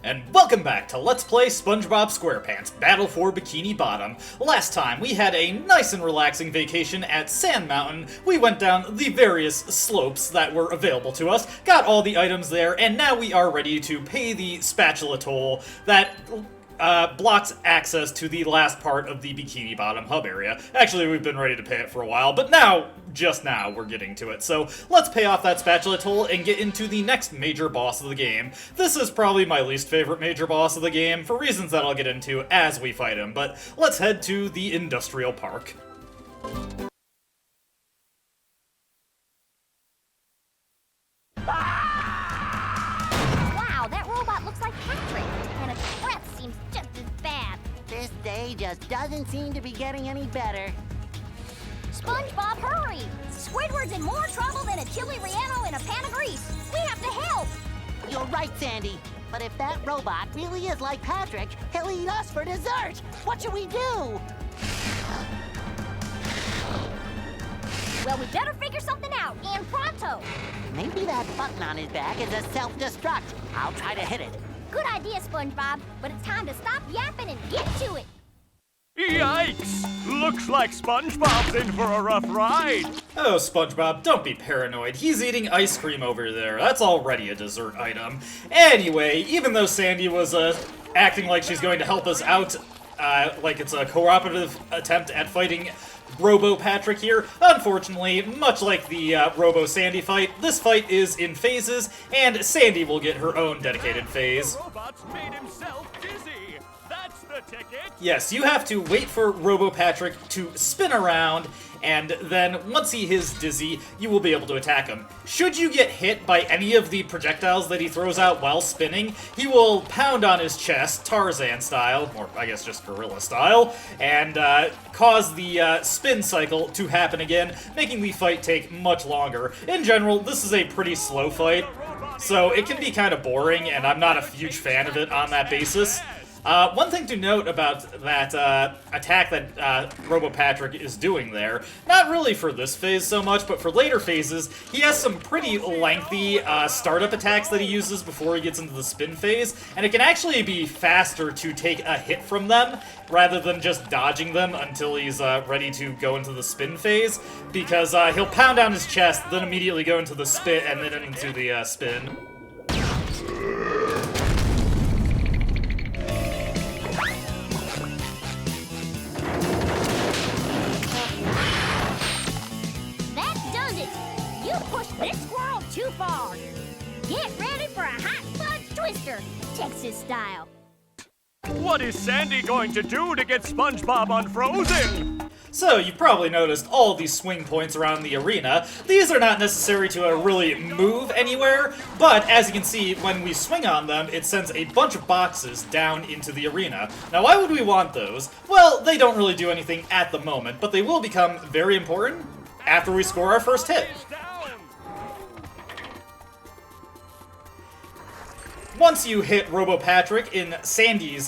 And welcome back to Let's Play SpongeBob SquarePants Battle for Bikini Bottom. Last time, we had a nice and relaxing vacation at Sand Mountain. We went down the various slopes that were available to us, got all the items there, and now we are ready to pay the spatula toll that blocks access to the last part of the Bikini Bottom hub area. Actually, we've been ready to pay it for a while, but now, just now, we're getting to it. So let's pay off that spatula toll and get into the next major boss of the game. This is probably my least favorite major boss of the game, for reasons that I'll get into as we fight him, but let's head to the industrial park. Wow, that robot looks like Patrick, and its breath seems just as bad. This day just doesn't seem to be getting any better. SpongeBob, hurry! Squidward's in more trouble than a chili relleno in a pan of grease. We have to help! You're right, Sandy. But if that robot really is like Patrick, he'll eat us for dessert. What should we do? Well, we better figure something out, and pronto! Maybe that button on his back is a self-destruct. I'll try to hit it. Good idea, SpongeBob, but it's time to stop yapping and get to it! Yikes! Looks like SpongeBob's in for a rough ride! Oh, SpongeBob, don't be paranoid. He's eating ice cream over there. That's already a dessert item. Anyway, even though Sandy was acting like she's going to help us out, like it's a cooperative attempt at fighting Robo-Patrick here, unfortunately, much like the Robo-Sandy fight, this fight is in phases, and Sandy will get her own dedicated phase. The robot's made himself dizzy! That's the ticket! Yes, you have to wait for Robo-Patrick to spin around, and then once he is dizzy, you will be able to attack him. Should you get hit by any of the projectiles that he throws out while spinning, he will pound on his chest, Tarzan style, or I guess just gorilla style, and cause the spin cycle to happen again, making the fight take much longer. In general, this is a pretty slow fight, so it can be kind of boring, and I'm not a huge fan of it on that basis. One thing to note about that attack that Robo-Patrick is doing there, not really for this phase so much, but for later phases, he has some pretty lengthy startup attacks that he uses before he gets into the spin phase, and it can actually be faster to take a hit from them rather than just dodging them until he's ready to go into the spin phase, because he'll pound down his chest, then immediately go into the spit, and then into the spin. This squirrel too far. Get ready for a hot fudge twister, Texas style. What is Sandy going to do to get SpongeBob unfrozen? So, you've probably noticed all these swing points around the arena. These are not necessary to really move anywhere, but as you can see, when we swing on them, it sends a bunch of boxes down into the arena. Now, why would we want those? Well, they don't really do anything at the moment, but they will become very important after we score our first hit. Once you hit Robo-Patrick in Sandy's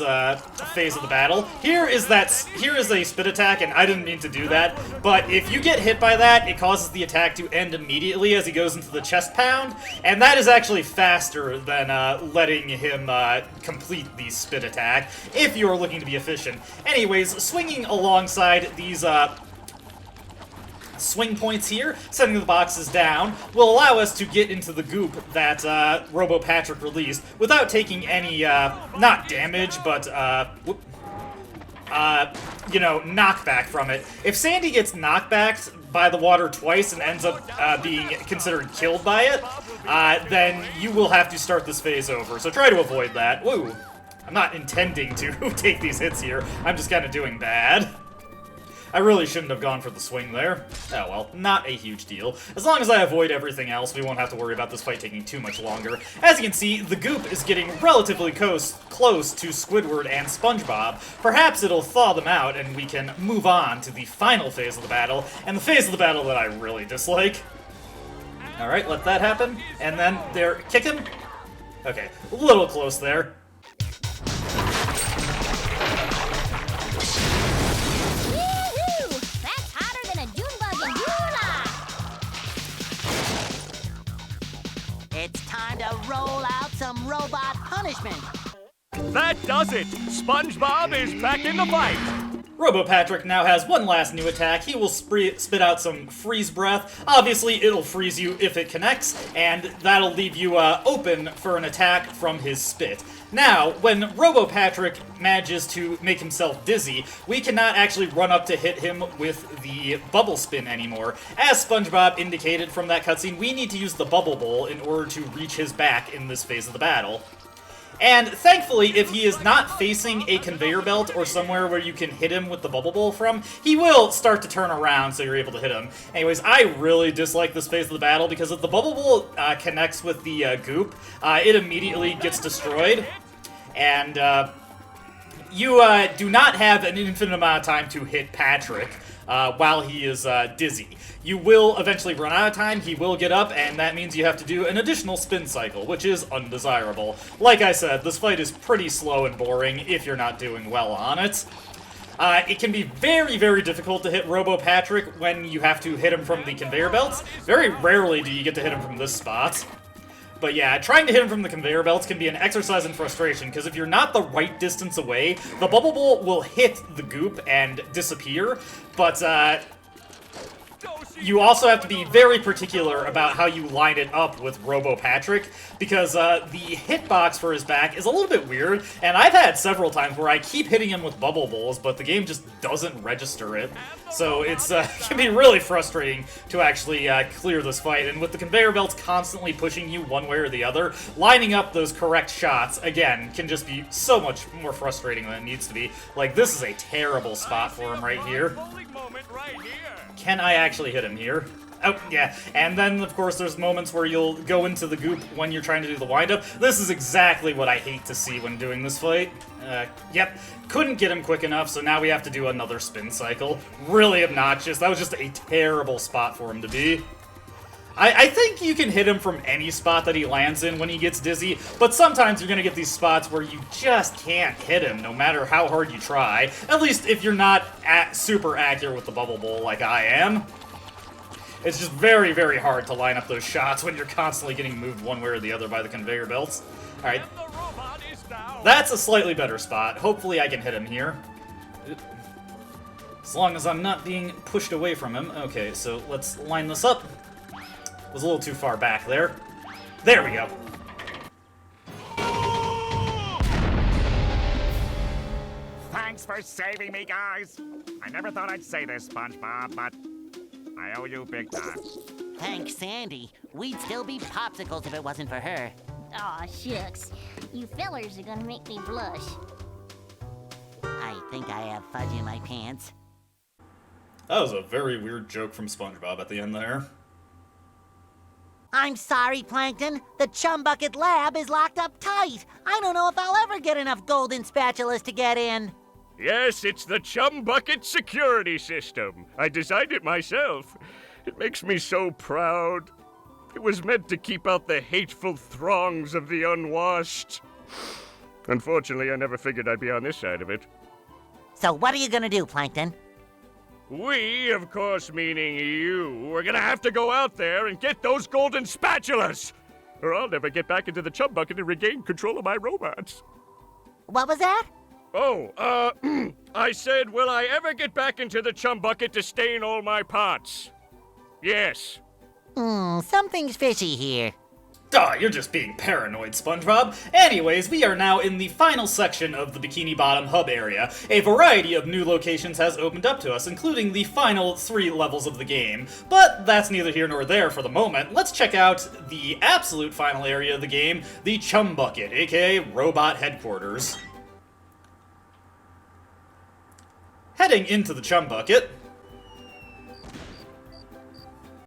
phase of the battle, here is a spit attack, and I didn't mean to do that, but if you get hit by that, it causes the attack to end immediately as he goes into the chest pound, and that is actually faster than letting him complete the spit attack, if you're looking to be efficient. Anyways, swinging alongside these swing points here, setting the boxes down, will allow us to get into the goop that Robo-Patrick released without taking any, not damage, but, knockback from it. If Sandy gets knockbacked by the water twice and ends up being considered killed by it, then you will have to start this phase over, so try to avoid that. Woo! I'm not intending to take these hits here, I'm just kind of doing bad. I really shouldn't have gone for the swing there. Oh well, not a huge deal. As long as I avoid everything else, we won't have to worry about this fight taking too much longer. As you can see, the goop is getting relatively close to Squidward and SpongeBob. Perhaps it'll thaw them out and we can move on to the final phase of the battle, and the phase of the battle that I really dislike. Alright, let that happen, and then there, kick him? Okay, a little close there. It's time to roll out some robot punishment. That does it! SpongeBob is back in the fight! Robo-Patrick now has one last new attack. He will spit out some freeze breath. Obviously, it'll freeze you if it connects, and that'll leave you open for an attack from his spit. Now, when Robo-Patrick manages to make himself dizzy, we cannot actually run up to hit him with the bubble spin anymore. As SpongeBob indicated from that cutscene, we need to use the bubble bowl in order to reach his back in this phase of the battle. And thankfully, if he is not facing a conveyor belt or somewhere where you can hit him with the bubble bowl from, he will start to turn around so you're able to hit him. Anyways, I really dislike this phase of the battle because if the bubble bowl connects with the goop, it immediately gets destroyed. And you do not have an infinite amount of time to hit Patrick while he is dizzy. You will eventually run out of time, he will get up, and that means you have to do an additional spin cycle, which is undesirable. Like I said, this fight is pretty slow and boring if you're not doing well on it. It can be very, very difficult to hit Robo-Patrick when you have to hit him from the conveyor belts. Very rarely do you get to hit him from this spot. But yeah, trying to hit him from the conveyor belts can be an exercise in frustration, because if you're not the right distance away, the bubble bowl will hit the goop and disappear, but you also have to be very particular about how you line it up with Robo-Patrick, because the hitbox for his back is a little bit weird, and I've had several times where I keep hitting him with bubble bowls, but the game just doesn't register it. So it's it can be really frustrating to actually clear this fight, and with the conveyor belts constantly pushing you one way or the other, lining up those correct shots, again, can just be so much more frustrating than it needs to be. Like, this is a terrible spot for him right here. Can I actually hit him here? Oh, yeah. And then, of course, there's moments where you'll go into the goop when you're trying to do the wind-up. This is exactly what I hate to see when doing this fight. Yep. Couldn't get him quick enough, so now we have to do another spin cycle. Really obnoxious. That was just a terrible spot for him to be. I think you can hit him from any spot that he lands in when he gets dizzy, but sometimes you're going to get these spots where you just can't hit him no matter how hard you try, at least if you're not super accurate with the bubble bowl like I am. It's just very, very hard to line up those shots when you're constantly getting moved one way or the other by the conveyor belts. Alright, that's a slightly better spot. Hopefully I can hit him here. As long as I'm not being pushed away from him. Okay, so let's line this up. Was a little too far back there. There we go. Thanks for saving me, guys. I never thought I'd say this, SpongeBob, but I owe you big time. Thanks, Sandy. We'd still be popsicles if it wasn't for her. Aw, shucks. You fellers are gonna make me blush. I think I have fudge in my pants. That was a very weird joke from SpongeBob at the end there. I'm sorry, Plankton. The Chum Bucket Lab is locked up tight. I don't know if I'll ever get enough golden spatulas to get in. Yes, it's the Chum Bucket security system. I designed it myself. It makes me so proud. It was meant to keep out the hateful throngs of the unwashed. Unfortunately, I never figured I'd be on this side of it. So what are you gonna do, Plankton? We, of course meaning you, are gonna have to go out there and get those golden spatulas! Or I'll never get back into the Chum Bucket and regain control of my robots. What was that? Oh, I said, will I ever get back into the Chum Bucket to stain all my pots? Yes. Something's fishy here. Duh, you're just being paranoid, SpongeBob. Anyways, we are now in the final section of the Bikini Bottom hub area. A variety of new locations has opened up to us, including the final 3 levels of the game. But that's neither here nor there for the moment. Let's check out the absolute final area of the game, the Chum Bucket, aka Robot Headquarters. Heading into the Chum Bucket.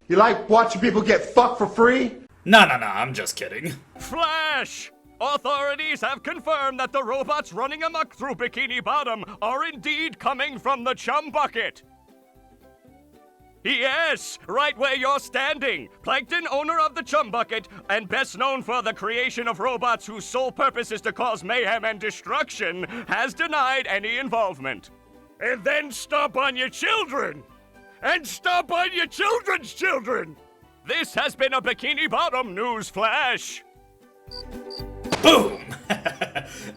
You like watching people get fucked for free? Nah, I'm just kidding. Flash! Authorities have confirmed that the robots running amok through Bikini Bottom are indeed coming from the Chum Bucket. Yes, right where you're standing. Plankton, owner of the Chum Bucket, and best known for the creation of robots whose sole purpose is to cause mayhem and destruction, has denied any involvement. And then stomp on your children! And stomp on your children's children! This has been a Bikini Bottom news flash. Boom!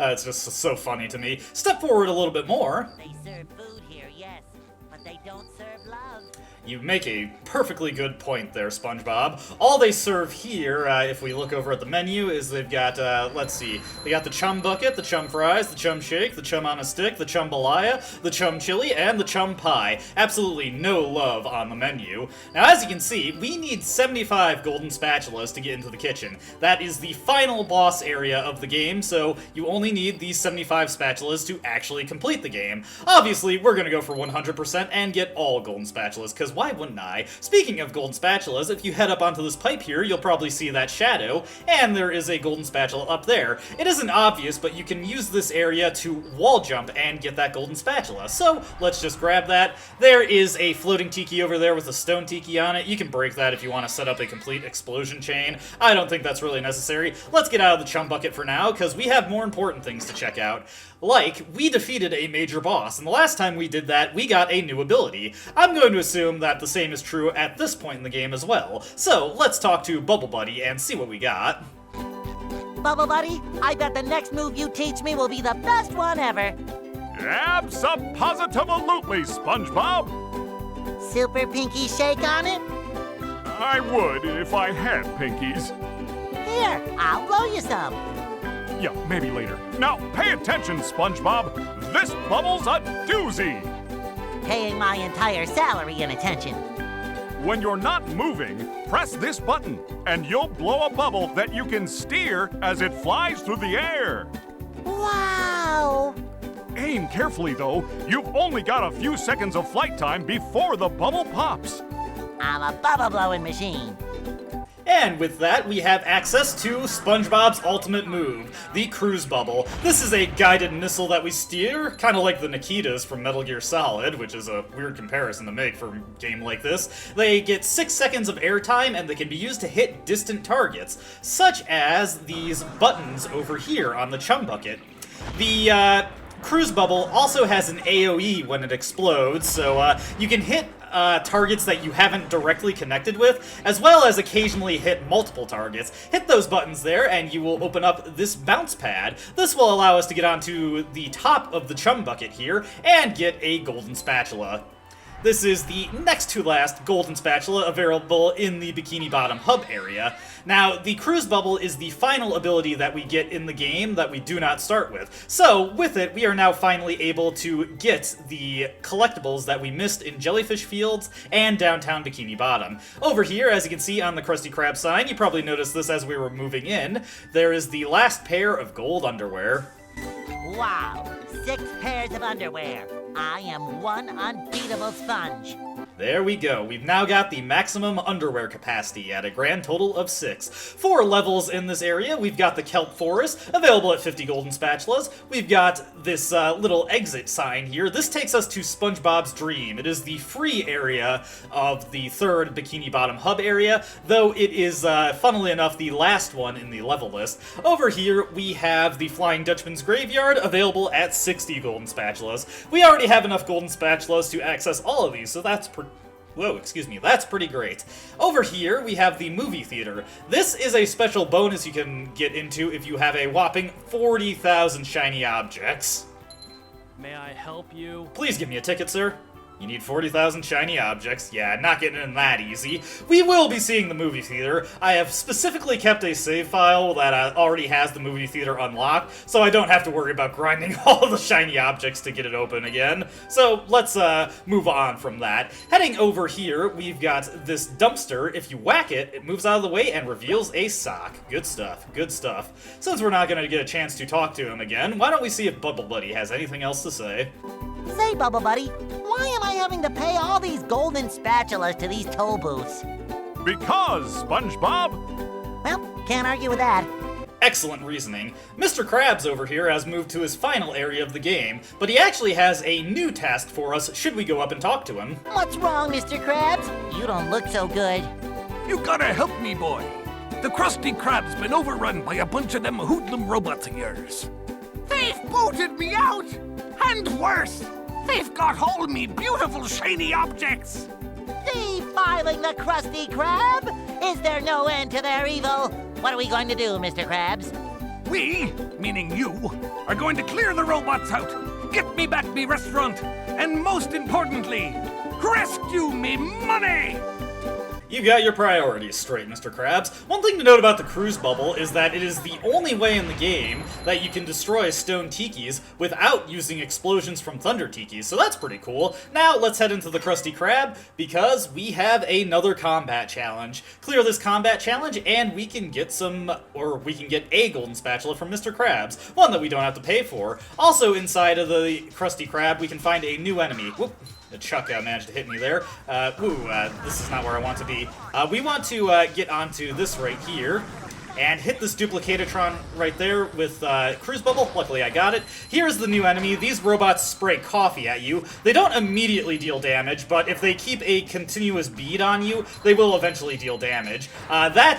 It's just so funny to me. Step forward a little bit more. They serve food here, yes, but they don't serve love. You make a perfectly good point there, SpongeBob. All they serve here, if we look over at the menu, is they've got, let's see, they got the chum bucket, the chum fries, the chum shake, the chum on a stick, the chum balaya, the chum chili, and the chum pie. Absolutely no love on the menu. Now, as you can see, we need 75 golden spatulas to get into the kitchen. That is the final boss area of the game, so you only need these 75 spatulas to actually complete the game. Obviously, we're gonna go for 100% and get all golden spatulas, because why wouldn't I? Speaking of golden spatulas, if you head up onto this pipe here, you'll probably see that shadow, and there is a golden spatula up there. It isn't obvious, but you can use this area to wall jump and get that golden spatula. So, let's just grab that. There is a floating tiki over there with a stone tiki on it. You can break that if you want to set up a complete explosion chain. I don't think that's really necessary. Let's get out of the chum bucket for now, because we have more important things to check out. Like, we defeated a major boss, and the last time we did that, we got a new ability. I'm going to assume that the same is true at this point in the game as well. So, let's talk to Bubble Buddy and see what we got. Bubble Buddy, I bet the next move you teach me will be the best one ever. Abso-positive-a-lutely, SpongeBob! Super pinky shake on it? I would if I had pinkies. Here, I'll blow you some. Yeah, maybe later. Now, pay attention, SpongeBob. This bubble's a doozy. Paying my entire salary in attention. When you're not moving, press this button, and you'll blow a bubble that you can steer as it flies through the air. Wow! Aim carefully, though. You've only got a few seconds of flight time before the bubble pops. I'm a bubble blowing machine. And with that, we have access to SpongeBob's ultimate move, the Cruise Bubble. This is a guided missile that we steer, kind of like the Nikitas from Metal Gear Solid, which is a weird comparison to make for a game like this. They get 6 seconds of airtime, and they can be used to hit distant targets, such as these buttons over here on the chum bucket. The Cruise Bubble also has an AoE when it explodes, so you can hit targets that you haven't directly connected with, as well as occasionally hit multiple targets. Hit those buttons there, and you will open up this bounce pad. This will allow us to get onto the top of the chum bucket here, and get a golden spatula. This is the next to last golden spatula available in the Bikini Bottom hub area. Now, the Cruise Bubble is the final ability that we get in the game that we do not start with. So, with it, we are now finally able to get the collectibles that we missed in Jellyfish Fields and downtown Bikini Bottom. Over here, as you can see on the Krusty Krab sign, you probably noticed this as we were moving in, there is the last pair of gold underwear. Wow, 6 pairs of underwear. I am one unbeatable sponge. There we go. We've now got the maximum underwear capacity at a grand total of 6. 4 levels in this area. We've got the Kelp Forest, available at 50 golden spatulas. We've got this little exit sign here. This takes us to SpongeBob's Dream. It is the free area of the 3rd Bikini Bottom hub area, though it is, funnily enough, the last one in the level list. Over here, we have the Flying Dutchman's Graveyard, available at 60 golden spatulas. We already have enough golden spatulas to access all of these, so that's that's pretty great. Over here, we have the movie theater. This is a special bonus you can get into if you have a whopping 40,000 shiny objects. May I help you? Please give me a ticket, sir. You need 40,000 shiny objects. Yeah, not getting in that easy. We will be seeing the movie theater. I have specifically kept a save file that already has the movie theater unlocked, so I don't have to worry about grinding all the shiny objects to get it open again. So let's move on from that. Heading over here, we've got this dumpster. If you whack it, it moves out of the way and reveals a sock. Good stuff, good stuff. Since we're not going to get a chance to talk to him again, why don't we see if Bubble Buddy has anything else to say? Say, Bubble Buddy, why am I having to pay all these golden spatulas to these toll booths? Because, SpongeBob. Well, can't argue with that. Excellent reasoning. Mr. Krabs over here has moved to his final area of the game, but he actually has a new task for us should we go up and talk to him. What's wrong, Mr. Krabs? You don't look so good. You gotta help me, boy. The Krusty Krab's been overrun by a bunch of them hoodlum robots of yours. They've booted me out! And worse, they've got all me beautiful shiny objects! Defiling the Krusty Krab? Is there no end to their evil? What are we going to do, Mr. Krabs? We, meaning you, are going to clear the robots out, get me back me restaurant, and most importantly, rescue me money! You got your priorities straight, Mr. Krabs. One thing to note about the cruise bubble is that it is the only way in the game that you can destroy stone tikis without using explosions from thunder tikis, so that's pretty cool. Now, let's head into the Krusty Krab, because we have another combat challenge. Clear this combat challenge, and we can get we can get a golden spatula from Mr. Krabs, one that we don't have to pay for. Also, inside of the Krusty Krab, we can find a new enemy. Whoop. The Chuck managed to hit me there. This is not where I want to be. We want to get onto this right here and hit this Duplicatatron right there with Cruise Bubble. Luckily, I got it. Here's the new enemy. These robots spray coffee at you. They don't immediately deal damage, but if they keep a continuous bead on you, they will eventually deal damage. That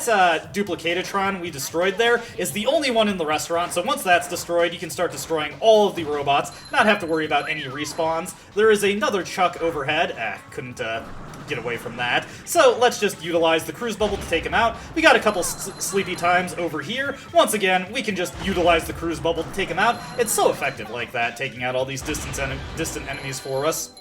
Duplicatatron we destroyed there is the only one in the restaurant, so once that's destroyed, you can start destroying all of the robots, not have to worry about any respawns. There is another Chuck overhead. Couldn't get away from that. So let's just utilize the Cruise Bubble to take him out. We got a couple sleepy times over here. Once again, we can just utilize the Cruise Bubble to take him out. It's so effective like that, taking out all these distant enemies for us.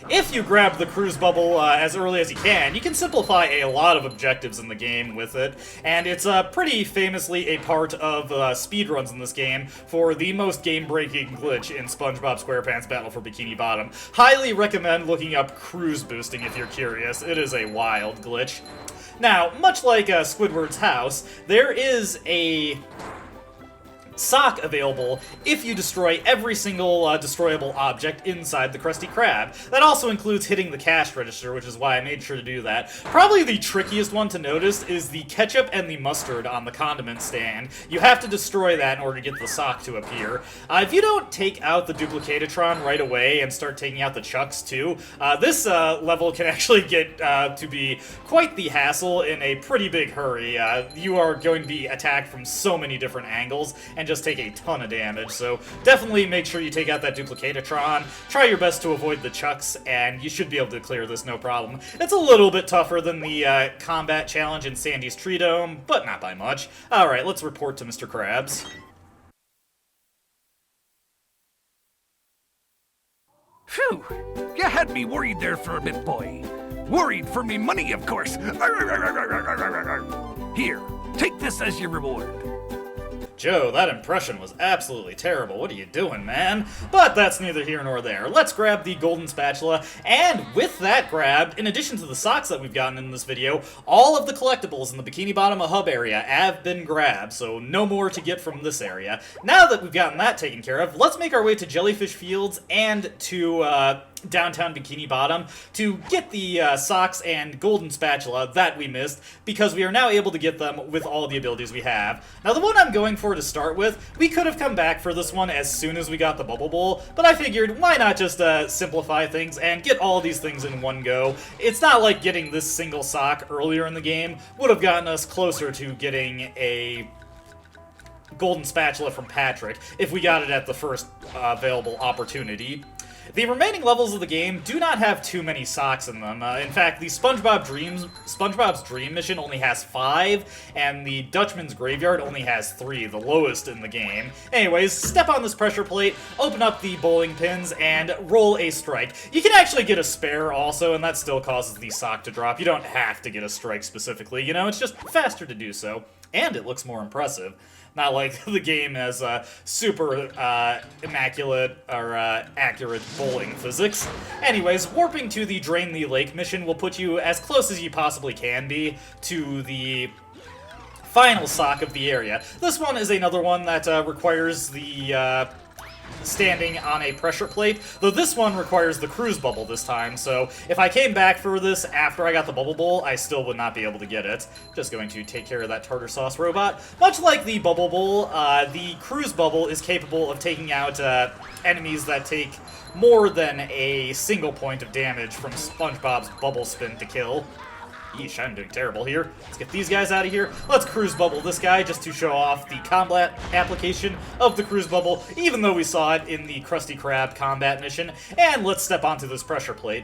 If you grab the Cruise Bubble as early as you can simplify a lot of objectives in the game with it, and it's pretty famously a part of speedruns in this game for the most game-breaking glitch in SpongeBob SquarePants Battle for Bikini Bottom. Highly recommend looking up cruise boosting if you're curious. It is a wild glitch. Now, much like Squidward's house, there is a sock available if you destroy every single destroyable object inside the Krusty Krab. That also includes hitting the cash register, which is why I made sure to do that. Probably the trickiest one to notice is the ketchup and the mustard on the condiment stand. You have to destroy that in order to get the sock to appear. If you don't take out the Duplicatatron right away and start taking out the Chucks too, this level can actually get to be quite the hassle in a pretty big hurry. You are going to be attacked from so many different angles and just take a ton of damage, so definitely make sure you take out that Duplicatatron, try your best to avoid the Chucks, and you should be able to clear this no problem. It's a little bit tougher than the combat challenge in Sandy's Tree Dome, but not by much. Alright, let's report to Mr. Krabs. Phew! You had me worried there for a bit, boy. Worried for me money, of course. Here, take this as your reward. Joe, that impression was absolutely terrible. What are you doing, man? But that's neither here nor there. Let's grab the golden spatula, and with that grab, in addition to the socks that we've gotten in this video, all of the collectibles in the Bikini Bottom hub area have been grabbed, so no more to get from this area. Now that we've gotten that taken care of, let's make our way to Jellyfish Fields and to downtown Bikini Bottom to get the socks and golden spatula that we missed, because we are now able to get them with all the abilities we have. Now, the one I'm going for to start with, we could have come back for this one as soon as we got the Bubble Bowl, but I figured why not just simplify things and get all these things in one go. It's not like getting this single sock earlier in the game would have gotten us closer to getting a golden spatula from Patrick if we got it at the first available opportunity. The remaining levels of the game do not have too many socks in them. In fact, the SpongeBob's Dream mission only has 5, and the Dutchman's Graveyard only has 3, the lowest in the game. Anyways, step on this pressure plate, open up the bowling pins, and roll a strike. You can actually get a spare also, and that still causes the sock to drop. You don't have to get a strike specifically, you know, it's just faster to do so. And it looks more impressive. Not like the game has super immaculate or accurate bowling physics. Anyways, warping to the Drain the Lake mission will put you as close as you possibly can be to the final sock of the area. This one is another one that requires the standing on a pressure plate, though this one requires the cruise bubble this time, so if I came back for this after I got the bubble bowl, I still would not be able to get it. Just going to take care of that tartar sauce robot. Much like the bubble bowl, the cruise bubble is capable of taking out enemies that take more than a single point of damage from SpongeBob's bubble spin to kill. Yeesh, I'm doing terrible here. Let's get these guys out of here. Let's cruise bubble this guy just to show off the combat application of the cruise bubble, even though we saw it in the Krusty Krab combat mission. And let's step onto this pressure plate.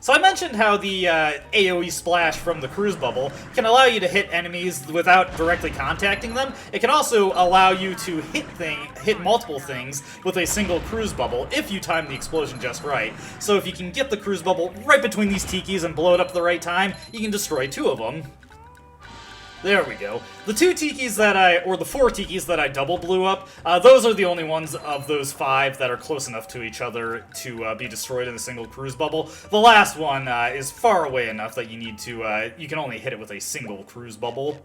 So I mentioned how the AoE splash from the cruise bubble can allow you to hit enemies without directly contacting them. It can also allow you to hit multiple things with a single cruise bubble if you time the explosion just right. So if you can get the cruise bubble right between these tikis and blow it up at the right time, you can destroy 2 of them. There we go. The 4 tikis that I double blew up, those are the only ones of those 5 that are close enough to each other to be destroyed in a single cruise bubble. The last one is far away enough that you need to, you can only hit it with a single cruise bubble.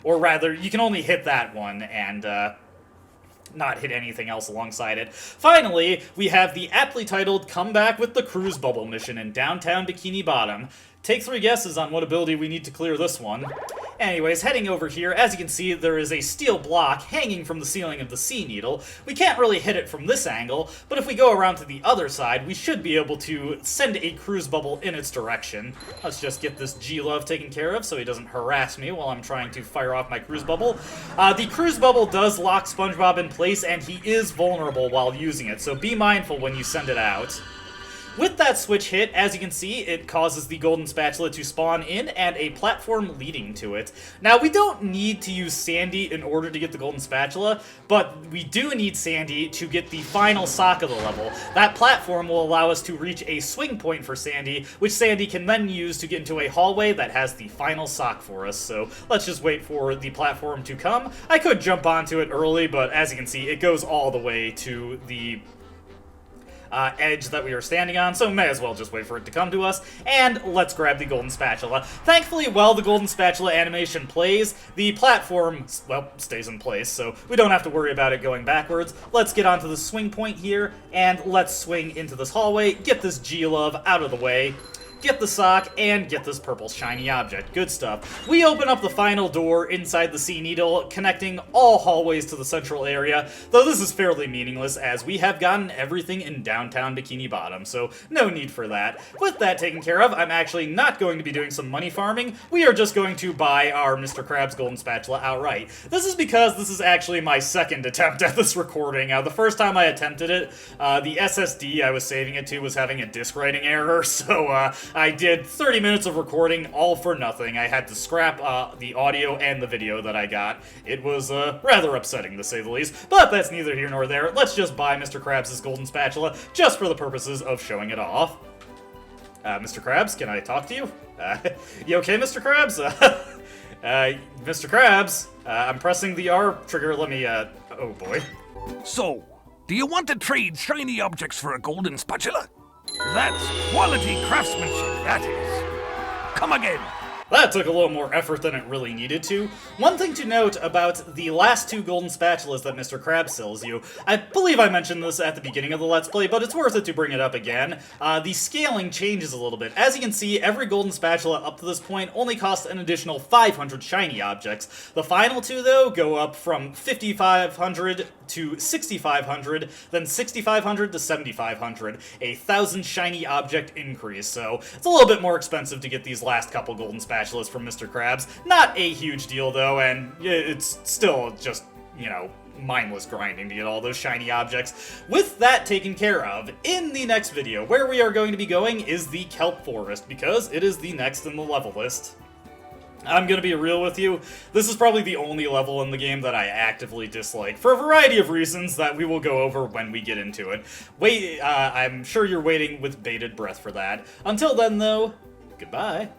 Or rather, you can only hit that one and, not hit anything else alongside it. Finally, we have the aptly titled Come Back with the Cruise Bubble mission in downtown Bikini Bottom. Take 3 guesses on what ability we need to clear this one. Anyways, heading over here, as you can see, there is a steel block hanging from the ceiling of the Sea Needle. We can't really hit it from this angle, but if we go around to the other side, we should be able to send a cruise bubble in its direction. Let's just get this G-Love taken care of so he doesn't harass me while I'm trying to fire off my cruise bubble. The cruise bubble does lock SpongeBob in place, and he is vulnerable while using it, so be mindful when you send it out. With that switch hit, as you can see, it causes the golden spatula to spawn in and a platform leading to it. Now, we don't need to use Sandy in order to get the golden spatula, but we do need Sandy to get the final sock of the level. That platform will allow us to reach a swing point for Sandy, which Sandy can then use to get into a hallway that has the final sock for us. So let's just wait for the platform to come. I could jump onto it early, but as you can see, it goes all the way to the edge that we are standing on, so may as well just wait for it to come to us, and let's grab the golden spatula. Thankfully, while the golden spatula animation plays, the platform, well, stays in place, so we don't have to worry about it going backwards. Let's get onto the swing point here, and let's swing into this hallway, get this G-Love out of the way, get the sock, and get this purple shiny object. Good stuff. We open up the final door inside the Sea Needle, connecting all hallways to the central area, though this is fairly meaningless as we have gotten everything in downtown Bikini Bottom, so no need for that. With that taken care of, I'm actually not going to be doing some money farming. We are just going to buy our Mr. Krabs Golden Spatula outright. This is because this is actually my second attempt at this recording. The first time I attempted it, the SSD I was saving it to was having a disk writing error, so I did 30 minutes of recording all for nothing. I had to scrap the audio and the video that I got. It was rather upsetting, to say the least, but that's neither here nor there. Let's just buy Mr. Krabs' Golden Spatula just for the purposes of showing it off. Mr. Krabs, can I talk to you? You okay, Mr. Krabs? Mr. Krabs, I'm pressing the R trigger. Let me, oh boy. So, do you want to trade shiny objects for a golden spatula? That's quality craftsmanship, that is. Come again. That took a little more effort than it really needed to. One thing to note about the last 2 golden spatulas that Mr. Krabs sells you, I believe I mentioned this at the beginning of the Let's Play, but it's worth it to bring it up again. The scaling changes a little bit. As you can see, every golden spatula up to this point only costs an additional 500 shiny objects. The final 2, though, go up from 5,500 to 6,500, then 6,500 to 7,500, a 1,000 shiny object increase, so it's a little bit more expensive to get these last couple golden spatulas from Mr. Krabs. Not a huge deal, though, and it's still just, you know, mindless grinding to get all those shiny objects. With that taken care of, in the next video, where we are going to be going is the Kelp Forest, because it is the next in the level list. I'm gonna be real with you, this is probably the only level in the game that I actively dislike, for a variety of reasons that we will go over when we get into it. I'm sure you're waiting with bated breath for that. Until then, though, goodbye.